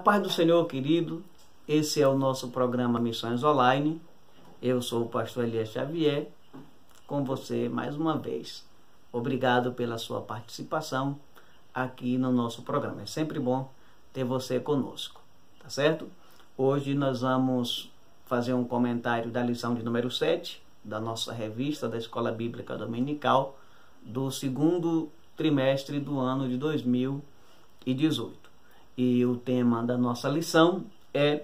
paz do Senhor, querido. Esse é o nosso programa Missões Online. Eu sou o pastor Elias Xavier, com você mais uma vez. Obrigado pela sua participação aqui no nosso programa. É sempre bom ter você conosco, tá certo? Hoje nós vamos fazer um comentário da lição de número 7 da nossa revista da Escola Bíblica Dominical do segundo trimestre do ano de 2018. E o tema da nossa lição é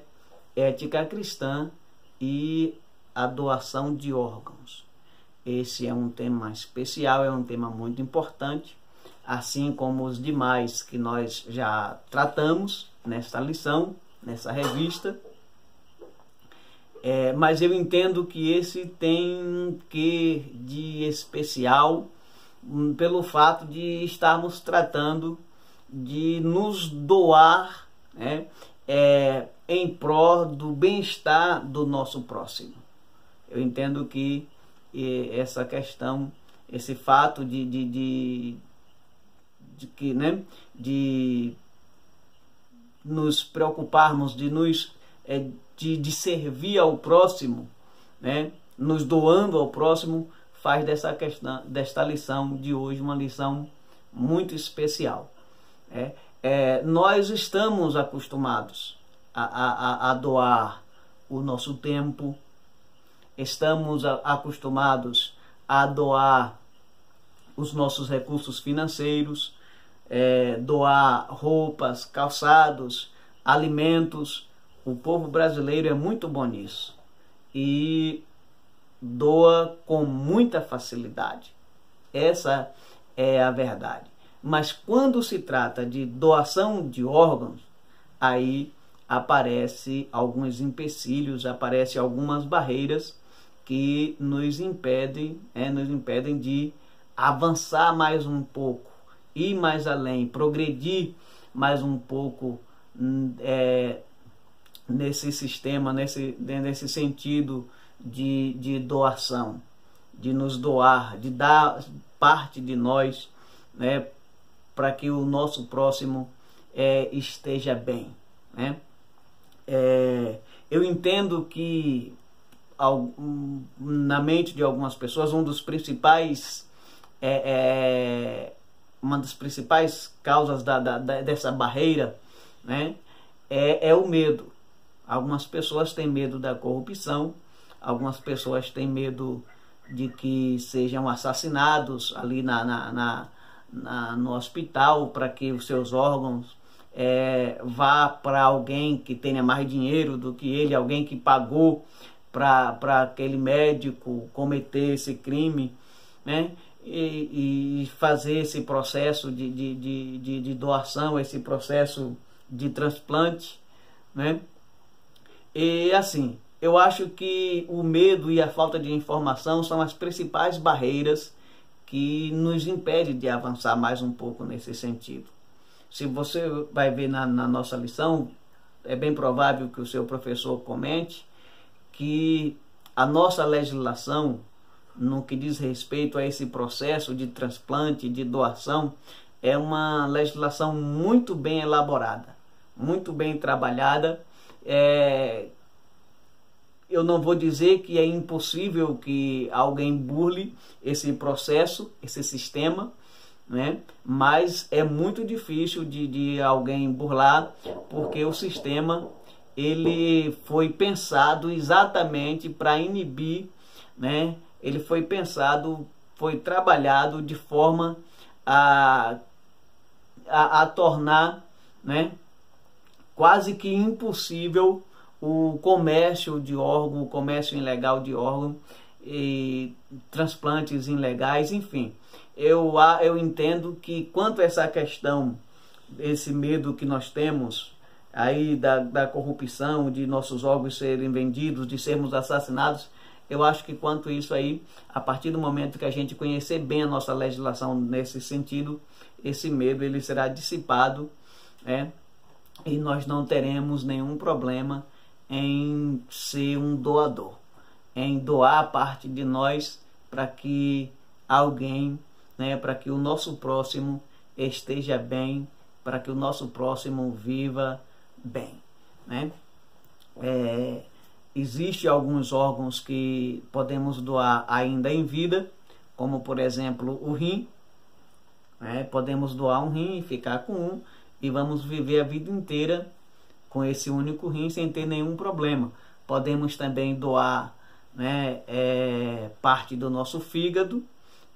ética cristã e a doação de órgãos. Esse é um tema especial, é um tema muito importante, assim como os demais que nós já tratamos nesta lição, nessa revista. Mas eu entendo que esse tem um quê de especial pelo fato de estarmos tratando de nos doar, né, em prol do bem-estar do nosso próximo. Eu entendo que essa questão, esse fato de nos preocuparmos, de servir ao próximo, né, nos doando ao próximo, faz desta lição de hoje uma lição muito especial. Nós estamos acostumados a doar o nosso tempo, estamos acostumados a doar os nossos recursos financeiros, doar roupas, calçados, alimentos. O povo brasileiro é muito bom nisso e doa com muita facilidade. Essa é a verdade. Mas quando se trata de doação de órgãos, aí aparecem alguns empecilhos, aparecem algumas barreiras que nos impedem de avançar mais um pouco, ir mais além, progredir mais um pouco nesse sistema, nesse sentido de doação, de nos doar, de dar parte de nós, né, para que o nosso próximo esteja bem, né? Eu entendo que na mente de algumas pessoas uma das principais causas dessa barreira, né, é o medo. Algumas pessoas têm medo da corrupção, algumas pessoas têm medo de que sejam assassinados ali no hospital, para que os seus órgãos vá para alguém que tenha mais dinheiro do que ele, alguém que pagou para aquele médico cometer esse crime, né? E fazer esse processo de doação, esse processo de transplante, né? E assim, eu acho que o medo e a falta de informação são as principais barreiras que nos impedem de avançar mais um pouco nesse sentido. Se você vai ver na nossa lição, é bem provável que o seu professor comente que a nossa legislação, no que diz respeito a esse processo de transplante, de doação, é uma legislação muito bem elaborada, muito bem trabalhada. Eu não vou dizer que é impossível que alguém burle esse processo, esse sistema, né? Mas é muito difícil de alguém burlar, porque o sistema ele foi pensado exatamente para inibir, né? Ele foi pensado, foi trabalhado de forma a tornar, né, quase que impossível o comércio de órgão, o comércio ilegal de órgão, e transplantes ilegais, enfim. Eu entendo que quanto a essa questão, esse medo que nós temos aí da corrupção, de nossos órgãos serem vendidos, de sermos assassinados, eu acho que quanto isso aí, a partir do momento que a gente conhecer bem a nossa legislação nesse sentido, esse medo ele será dissipado, né? E nós não teremos nenhum problema em ser um doador, em doar parte de nós para que alguém, né, para que o nosso próximo esteja bem, para que o nosso próximo viva bem, né? Existem alguns órgãos que podemos doar ainda em vida, como por exemplo o rim, né? Podemos doar um rim e ficar com um, e vamos viver a vida inteira com esse único rim sem ter nenhum problema. Podemos também doar, né, parte do nosso fígado,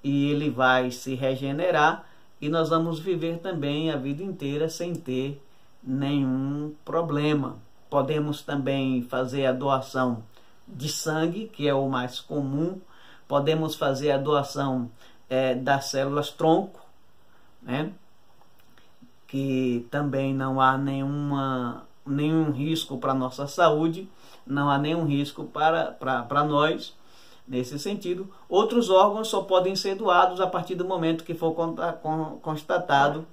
e ele vai se regenerar, e nós vamos viver também a vida inteira sem ter nenhum problema. Podemos também fazer a doação de sangue, que é o mais comum. Podemos fazer a doação das células tronco, né, que também não há nenhum risco para a nossa saúde, não há nenhum risco para nós. Nesse sentido, outros órgãos só podem ser doados a partir do momento que for constatado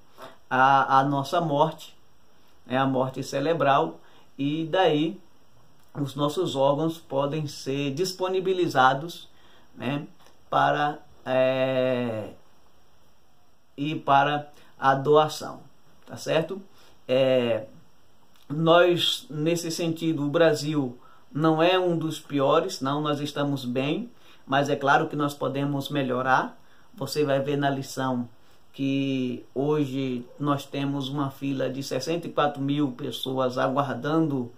a nossa morte, a morte cerebral, e daí os nossos órgãos podem ser disponibilizados, né, para a doação, tá certo? Nós, nesse sentido, o Brasil não é um dos piores, não, nós estamos bem, mas é claro que nós podemos melhorar. Você vai ver na lição que hoje nós temos uma fila de 64 mil pessoas aguardando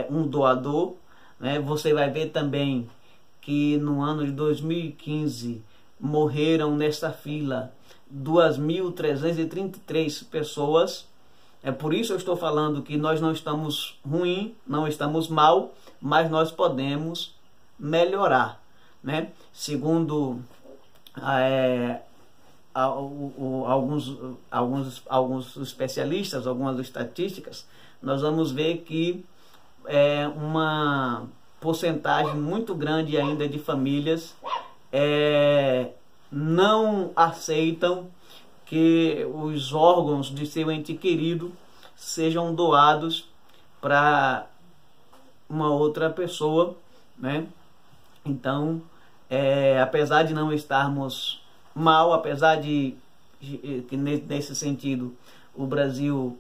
um doador, né? Você vai ver também que no ano de 2015 morreram nesta fila 2.333 pessoas. É por isso eu estou falando que nós não estamos ruim, não estamos mal, mas nós podemos melhorar, né? Segundo alguns especialistas, algumas estatísticas, nós vamos ver que uma porcentagem muito grande ainda de famílias não aceitam que os órgãos de seu ente querido sejam doados para uma outra pessoa, né? Então, apesar de não estarmos mal, apesar de que nesse sentido o Brasil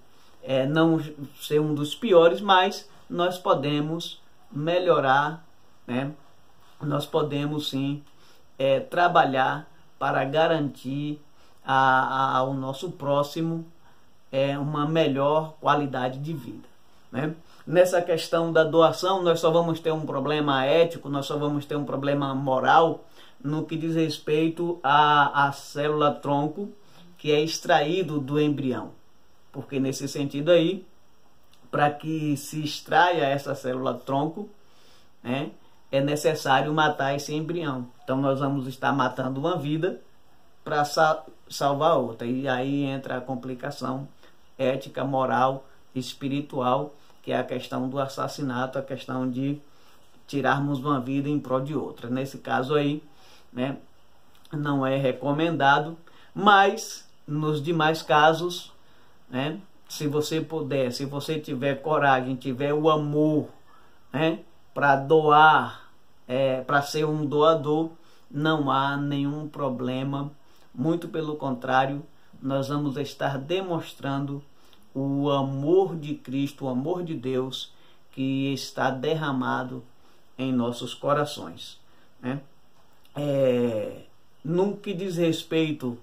não ser um dos piores, mas nós podemos melhorar, né? Nós podemos sim trabalhar para garantir ao nosso próximo uma melhor qualidade de vida, né? Nessa questão da doação, nós só vamos ter um problema ético, nós só vamos ter um problema moral no que diz respeito à célula tronco, que é extraído do embrião. Porque nesse sentido aí, para que se extraia essa célula tronco, né, é necessário matar esse embrião. Então nós vamos estar matando uma vida para salvar outra. E aí entra a complicação ética, moral, espiritual, que é a questão do assassinato, a questão de tirarmos uma vida em prol de outra. Nesse caso aí, né, não é recomendado, mas nos demais casos, né, se você puder, se você tiver coragem, tiver o amor, né, para doar, para ser um doador, não há nenhum problema. Muito pelo contrário, nós vamos estar demonstrando o amor de Cristo, o amor de Deus que está derramado em nossos corações, né? No que diz respeito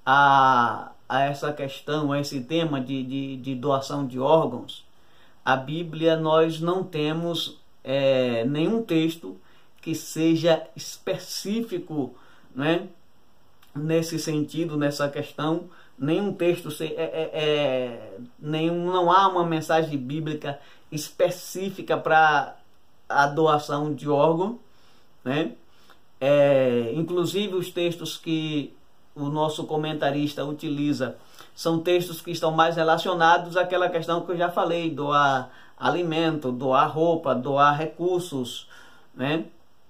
a essa questão, a esse tema de doação de órgãos, a Bíblia, nós não temos nenhum texto que seja específico, né, nesse sentido, nessa questão. Nenhum texto, não há uma mensagem bíblica específica para a doação de órgão, né? Inclusive os textos que o nosso comentarista utiliza são textos que estão mais relacionados àquela questão que eu já falei: doar alimento, doar roupa, doar recursos, né?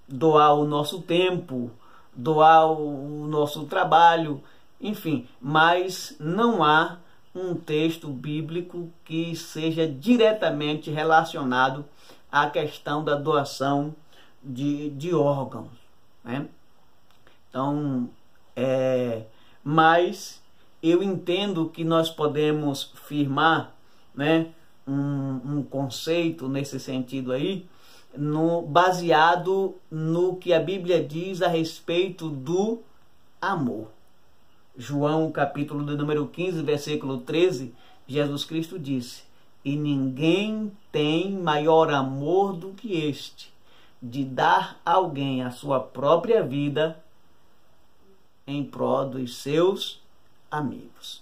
Doar o nosso tempo, doar o nosso trabalho, enfim. Mas não há um texto bíblico que seja diretamente relacionado à questão da doação de órgãos, né? Então, mas eu entendo que nós podemos firmar, né, um conceito nesse sentido aí, baseado no que a Bíblia diz a respeito do amor. João, capítulo de número 15, versículo 13, Jesus Cristo disse: e ninguém tem maior amor do que este, de dar a alguém a sua própria vida em prol dos seus amigos.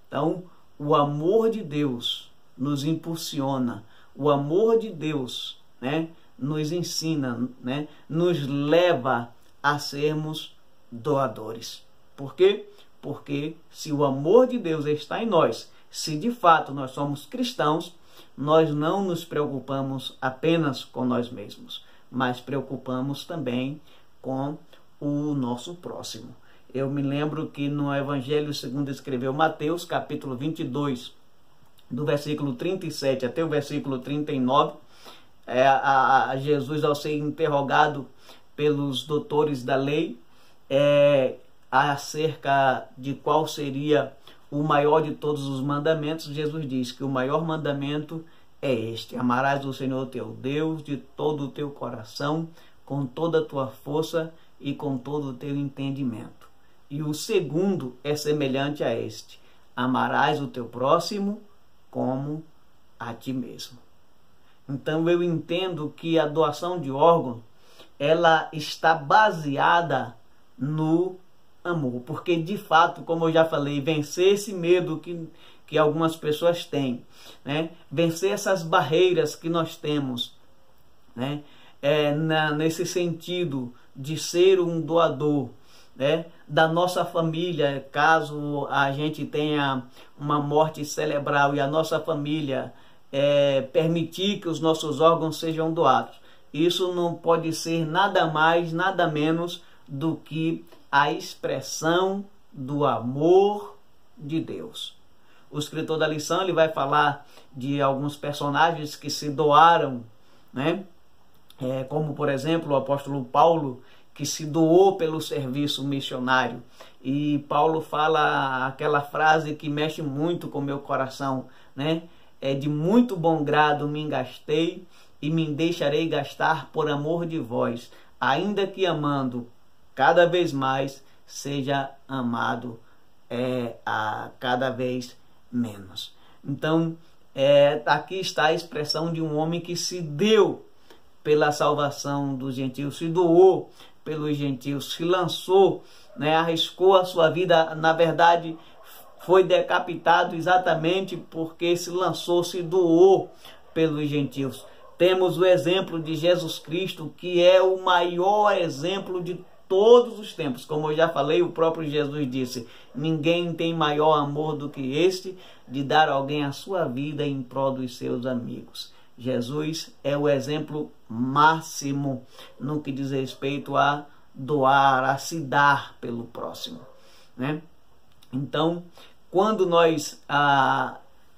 Então, o amor de Deus nos impulsiona, o amor de Deus, né, nos ensina, né, nos leva a sermos doadores. Por quê? Porque se o amor de Deus está em nós, se de fato nós somos cristãos, nós não nos preocupamos apenas com nós mesmos, mas preocupamos também com o nosso próximo. Eu me lembro que no Evangelho segundo escreveu Mateus, capítulo 22, do versículo 37 até o versículo 39, Jesus, ao ser interrogado pelos doutores da lei, acerca de qual seria o maior de todos os mandamentos, Jesus diz que o maior mandamento é este: amarás o Senhor teu Deus de todo o teu coração, com toda a tua força e com todo o teu entendimento. E o segundo é semelhante a este: amarás o teu próximo como a ti mesmo. Então eu entendo que a doação de órgão, ela está baseada no amor, porque de fato, como eu já falei, vencer esse medo que algumas pessoas têm, né? Vencer essas barreiras que nós temos, né? Nesse sentido de ser um doador, né? Da nossa família, caso a gente tenha uma morte cerebral e a nossa família permitir que os nossos órgãos sejam doados, isso não pode ser nada mais, nada menos do que a expressão do amor de Deus. O escritor da lição, ele vai falar de alguns personagens que se doaram, né? Como por exemplo o apóstolo Paulo, que se doou pelo serviço missionário. E Paulo fala aquela frase que mexe muito com o meu coração, né? De muito bom grado me engastei e me deixarei gastar por amor de vós, ainda que amando cada vez mais, seja amado a cada vez menos. Então, aqui está a expressão de um homem que se deu pela salvação dos gentios, se doou pelos gentios, se lançou, né, arriscou a sua vida. Na verdade, foi decapitado exatamente porque se lançou, se doou pelos gentios. Temos o exemplo de Jesus Cristo, que é o maior exemplo de todos os tempos. Como eu já falei, o próprio Jesus disse: ninguém tem maior amor do que este, de dar a alguém a sua vida em prol dos seus amigos. Jesus é o exemplo máximo no que diz respeito a doar, a se dar pelo próximo, né? Então, quando nós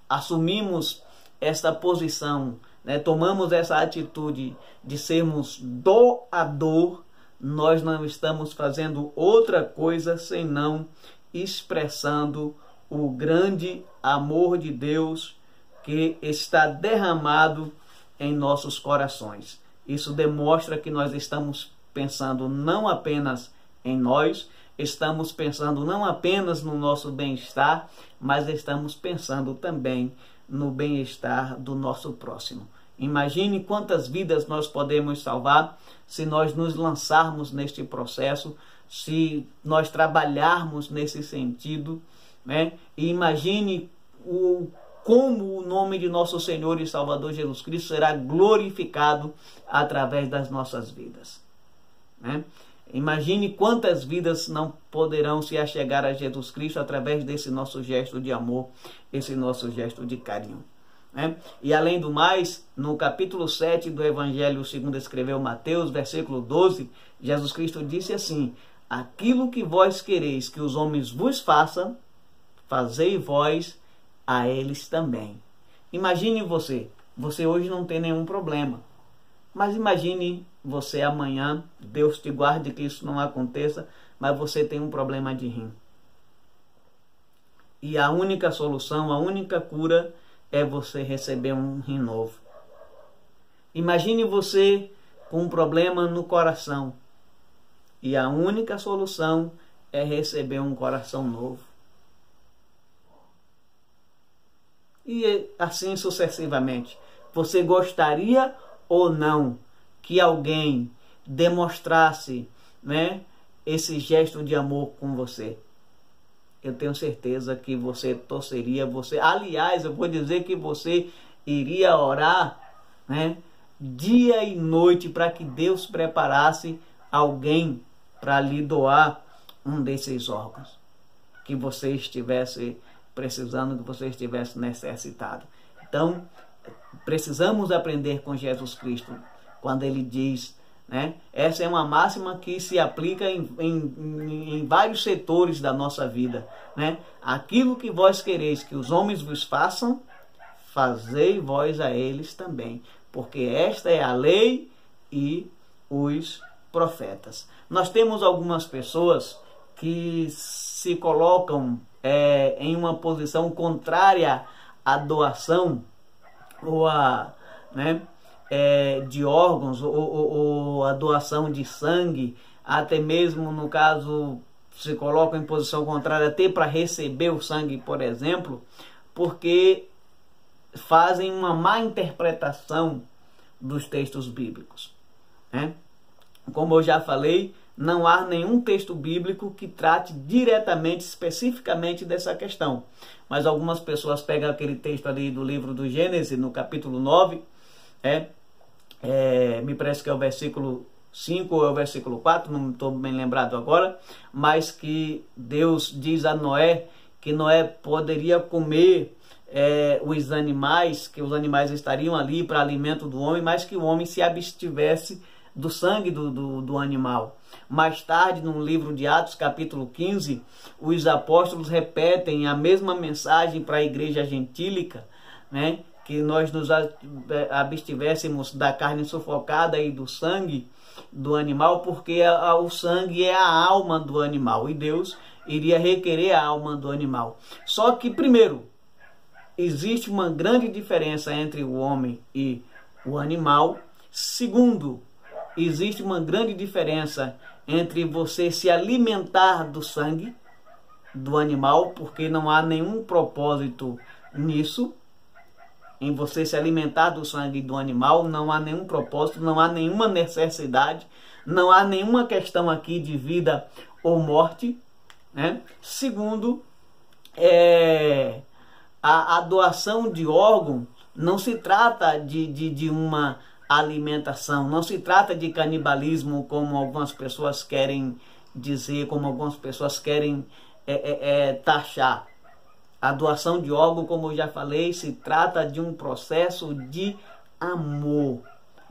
assumimos essa posição, né, tomamos essa atitude de sermos doador, nós não estamos fazendo outra coisa senão expressando o grande amor de Deus que está derramado em nossos corações. Isso demonstra que nós estamos pensando não apenas em nós, estamos pensando não apenas no nosso bem-estar, mas estamos pensando também no bem-estar do nosso próximo. Imagine quantas vidas nós podemos salvar se nós nos lançarmos neste processo, se nós trabalharmos nesse sentido, né? E imagine como o nome de nosso Senhor e Salvador Jesus Cristo será glorificado através das nossas vidas, né? Imagine quantas vidas não poderão se achegar a Jesus Cristo através desse nosso gesto de amor, esse nosso gesto de carinho, né? E além do mais, no capítulo 7 do Evangelho segundo escreveu Mateus, versículo 12, Jesus Cristo disse assim: aquilo que vós quereis que os homens vos façam, fazei vós a eles também. Imagine você hoje não tem nenhum problema, mas imagine você amanhã, Deus te guarde que isso não aconteça, mas você tem um problema de rim. E a única solução, a única cura é você receber um rim novo. Imagine você com um problema no coração e a única solução é receber um coração novo. E assim sucessivamente. Você gostaria ou não que alguém demonstrasse, né, esse gesto de amor com você? Eu tenho certeza que você torceria, aliás, eu vou dizer que você iria orar, né, dia e noite para que Deus preparasse alguém para lhe doar um desses órgãos que você estivesse precisando, que você estivesse necessitado. Então, precisamos aprender com Jesus Cristo quando ele diz, né? Essa é uma máxima que se aplica em vários setores da nossa vida, né? Aquilo que vós quereis que os homens vos façam, fazei vós a eles também, porque esta é a lei e os profetas. Nós temos algumas pessoas que se colocam em uma posição contrária à doação ou de órgãos ou a doação de sangue, até mesmo no caso se colocam em posição contrária até para receber o sangue, por exemplo, porque fazem uma má interpretação dos textos bíblicos, né? Como eu já falei, não há nenhum texto bíblico que trate diretamente, especificamente dessa questão. Mas algumas pessoas pegam aquele texto ali do livro do Gênesis, no capítulo 9, me parece que é o versículo 5 ou é o versículo 4, não estou bem lembrado agora, mas que Deus diz a Noé que Noé poderia comer os animais, que os animais estariam ali para alimento do homem, mas que o homem se abstivesse do sangue do animal. Mais tarde, no livro de Atos, capítulo 15, os apóstolos repetem a mesma mensagem para a igreja gentílica, né? Que nós nos abstivéssemos da carne sufocada e do sangue do animal, porque o sangue é a alma do animal e Deus iria requerer a alma do animal. Só que, primeiro, existe uma grande diferença entre o homem e o animal. Segundo, existe uma grande diferença entre você se alimentar do sangue do animal, porque não há nenhum propósito nisso, em você se alimentar do sangue do animal, não há nenhum propósito, não há nenhuma necessidade, não há nenhuma questão aqui de vida ou morte, né? Segundo, a doação de órgão não se trata de uma alimentação, não se trata de canibalismo, como algumas pessoas querem dizer, como algumas pessoas querem taxar. A doação de órgão, como eu já falei, se trata de um processo de amor.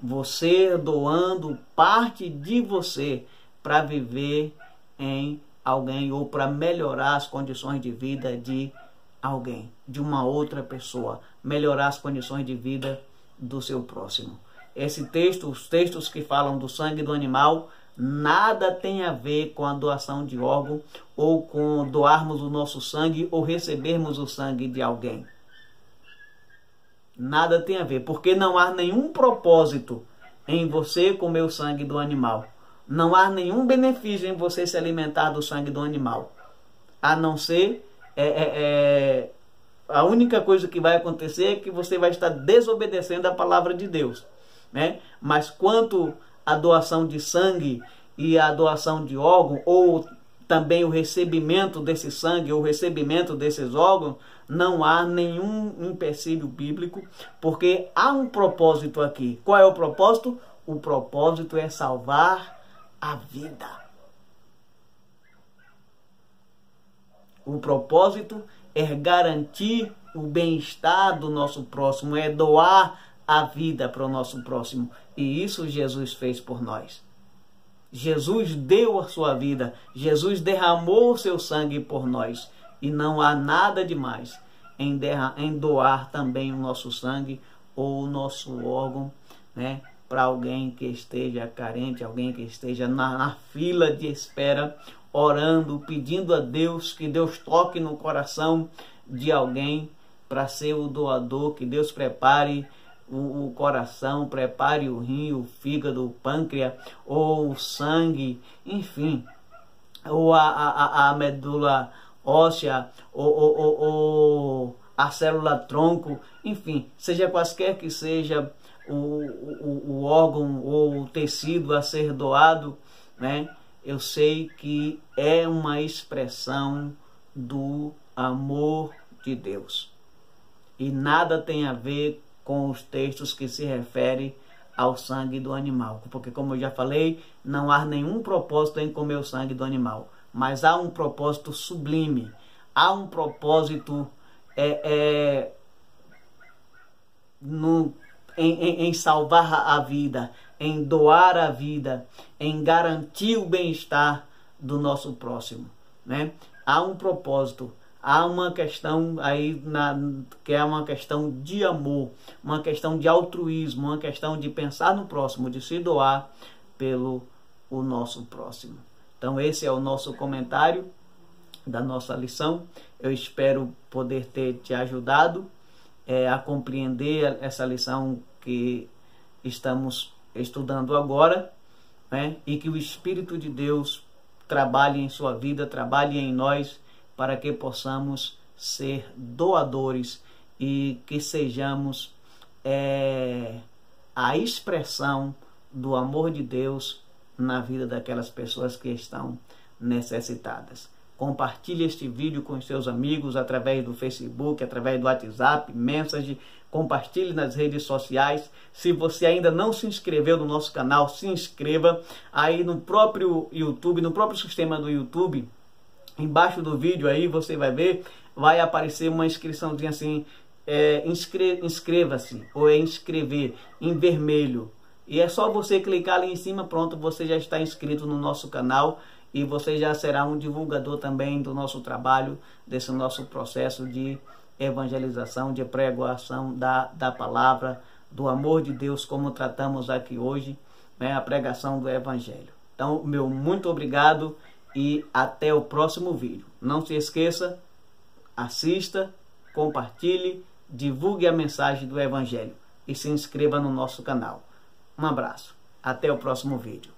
Você doando parte de você para viver em alguém ou para melhorar as condições de vida de alguém, de uma outra pessoa, melhorar as condições de vida do seu próximo. Esse texto, os textos que falam do sangue do animal, nada tem a ver com a doação de órgão ou com doarmos o nosso sangue ou recebermos o sangue de alguém. Nada tem a ver, porque não há nenhum propósito em você comer o sangue do animal. Não há nenhum benefício em você se alimentar do sangue do animal. A não ser, a única coisa que vai acontecer é que você vai estar desobedecendo a palavra de Deus, né? Mas quanto a doação de sangue e a doação de órgão, ou também o recebimento desse sangue, ou o recebimento desses órgãos, não há nenhum empecilho bíblico, porque há um propósito aqui. Qual é o propósito? O propósito é salvar a vida. O propósito é garantir o bem-estar do nosso próximo, é doar a vida para o nosso próximo. E isso Jesus fez por nós. Jesus deu a sua vida. Jesus derramou o seu sangue por nós. E não há nada demais em doar também o nosso sangue ou o nosso órgão, né, para alguém que esteja carente, alguém que esteja na fila de espera, orando, pedindo a Deus que Deus toque no coração de alguém para ser o doador, que Deus prepare o coração, prepare o rim, o fígado, o pâncreas, ou o sangue, enfim, ou a medula óssea, ou a célula tronco, enfim, seja quaisquer que seja o órgão ou o tecido a ser doado, né? Eu sei que é uma expressão do amor de Deus. E nada tem a ver com os textos que se referem ao sangue do animal. Porque, como eu já falei, não há nenhum propósito em comer o sangue do animal. Mas há um propósito sublime. Há um propósito em salvar a vida, em doar a vida, em garantir o bem-estar do nosso próximo, né? Há um propósito, há uma questão aí que é uma questão de amor, uma questão de altruísmo, uma questão de pensar no próximo, de se doar pelo o nosso próximo. Então esse é o nosso comentário da nossa lição. Eu espero poder ter te ajudado a compreender essa lição que estamos estudando agora, né? E que o Espírito de Deus trabalhe em sua vida, trabalhe em nós, para que possamos ser doadores e que sejamos a expressão do amor de Deus na vida daquelas pessoas que estão necessitadas. Compartilhe este vídeo com os seus amigos através do Facebook, através do WhatsApp, Message. Compartilhe nas redes sociais. Se você ainda não se inscreveu no nosso canal, se inscreva. Aí no próprio YouTube, no próprio sistema do YouTube, embaixo do vídeo aí você vai ver, vai aparecer uma inscriçãozinha assim, inscreva-se, ou inscrever, em vermelho. E é só você clicar ali em cima, pronto, você já está inscrito no nosso canal. E você já será um divulgador também do nosso trabalho, desse nosso processo de evangelização, de pregação da palavra, do amor de Deus, como tratamos aqui hoje, né, a pregação do Evangelho. Então, meu muito obrigado e até o próximo vídeo. Não se esqueça, assista, compartilhe, divulgue a mensagem do Evangelho e se inscreva no nosso canal. Um abraço, até o próximo vídeo.